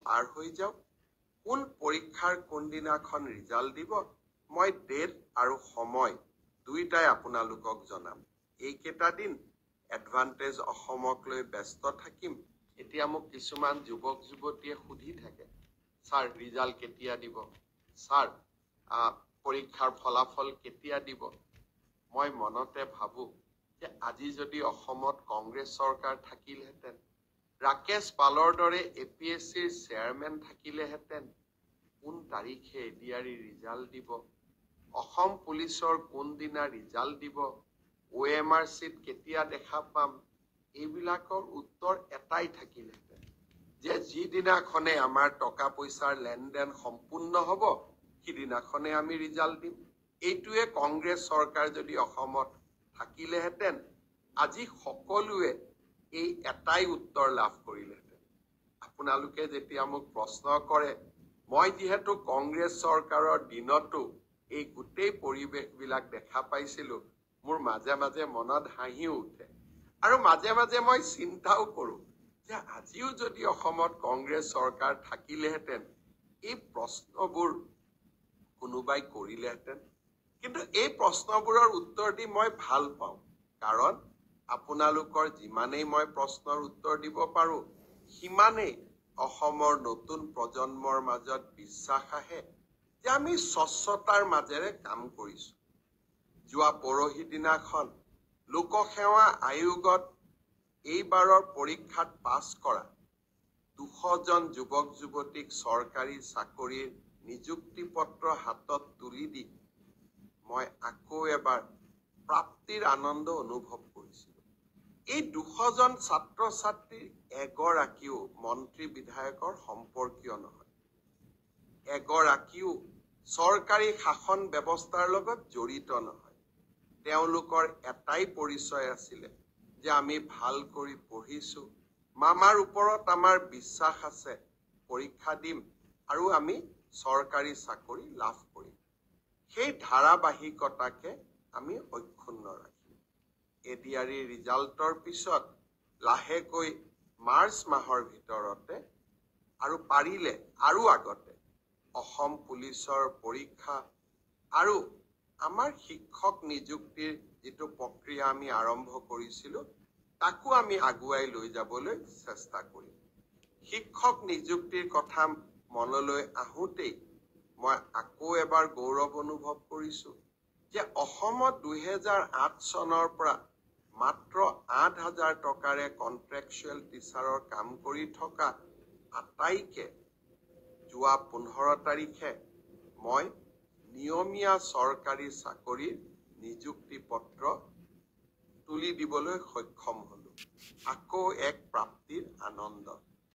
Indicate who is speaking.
Speaker 1: পাৰ হৈ যাওক কোন পৰীক্ষাৰ কোনদিনাখন ৰিজাল্ট দিব মই ডেট আৰু সময় দুইটাই আপোনালোকক জনাম এইকেইটা দিন এডভান্টেজ অসমক লৈ ব্যস্ত থাকিম এতিয়া মোক কিছুমান যুৱক যুৱতীয়ে সুধি থাকে স্যাৰ ৰিজাল্ট কেতিয়া দিব স্যাৰ পৰীক্ষাৰ ফলাফল কেতিয়া দিব মই মনতে ভাবো যে আজি যদি অসমত কংগ্ৰেছ চৰকাৰ থাকিলহেঁতেন ৰাকেশ পালৰ দৰে এপিএছচিৰ চেয়াৰমেন থাকিলেহেঁতেন কোন তাৰিখে এডিআৰই ৰিজাল্ট দিব অসম পুলিচৰ কোনদিনা ৰিজাল্ট দিব OMRCত কেতিয়া দেখা পাম এইবিলাকৰ উত্তৰ এটাই থাকিলহেঁতেন যে যিদিনাখনে আমাৰ টকা পইচাৰ লেনদেন সম্পূৰ্ণ হ'ব সিদিনাখনে আমি ৰিজাল্ট দিম এইটোৱে কংগ্ৰেছ চৰকাৰ যদি অসমত থাকিলেহেঁতেন আজি সকলোৱে এই এটাই উত্তৰ লাভ কৰিলেহেঁতেন আপোনালোকে যেতিয়া মোক প্ৰশ্ন কৰে মই যিহেতু কংগ্ৰেছ চৰকাৰৰ দিনতো এই গোটেই পৰিৱেশবিলাক দেখা পাইছিলো মোৰ মাজে মাজে মনত হাঁহিও উঠে আৰু মাজে মাজে মই চিন্তাও কৰো যে আজিও যদি অসমত কংগ্ৰেছ চৰকাৰ থাকিলেহেঁতেন এই প্ৰশ্নবোৰ কোনোবাই কৰিলেহেঁতেন কিন্তু এই প্ৰশ্নবোৰৰ উত্তৰ দি মই ভাল পাওঁ কাৰণ আপোনালোকৰ যিমানেই মই প্ৰশ্নৰ উত্তৰ দিব পাৰো সিমানেই অসমৰ নতুন প্ৰজন্মৰ মাজত বিশ্বাস আহে যে আমি স্বচ্ছতাৰ মাজেৰে কাম কৰিছো যোৱা পৰহি দিনাখন লোকসেৱা আয়োগত এইবাৰৰ পৰীক্ষাত পাছ কৰা 200 জন যুৱক যুৱতীক চৰকাৰী চাকৰিৰ নিযুক্তি পত্ৰ হাতত তুলি দি মই আকৌ এবাৰ প্ৰাপ্তিৰ আনন্দ অনুভৱ কৰিছিলো এই 200 জন ছাত্ৰ ছাত্ৰীৰ এগৰাকীও মন্ত্ৰী বিধায়কৰ সম্পৰ্কীয় নহয় এগৰাকীও চৰকাৰী শাসন ব্যৱস্থাৰ লগত জড়িত নহয় তেওঁলোকৰ এটাই পৰিচয় আছিলে যে আমি ভাল কৰি পঢ়িছো মামাৰ ওপৰত আমাৰ বিশ্বাস আছে পৰীক্ষা দিম আৰু আমি চৰকাৰী চাকৰি লাভ কৰিম সেই ধাৰাবাহিকতাকে আমি অক্ষুণ্ণ ৰাখিম এডিআৰই ৰিজাল্টৰ পিছত লাহেকৈ মাৰ্চ মাহৰ ভিতৰতে আৰু পাৰিলে আৰু আগতে অসম পুলিচৰ পৰীক্ষা আৰু আমাৰ শিক্ষক নিযুক্তিৰ যিটো প্ৰক্ৰিয়া আমি আৰম্ভ কৰিছিলো তাকো আমি আগুৱাই লৈ যাবলৈ চেষ্টা কৰিম শিক্ষক নিযুক্তিৰ কথা মনলৈ আহোঁতেই মই আকৌ এবাৰ গৌৰৱ অনুভৱ কৰিছো যে অসমত 2008 চনৰ পৰা মাত্ৰ 8,000 টকাৰে কন্ট্ৰেকচুৱেল টিচাৰৰ কাম কৰি থকা আটাইকে যোৱা 15 তাৰিখে মই নিয়মীয়া চৰকাৰী চাকৰিৰ নিযুক্তি পত্ৰ তুলি দিবলৈ সক্ষম হলো আকৌ এক প্ৰাপ্তিৰ আনন্দ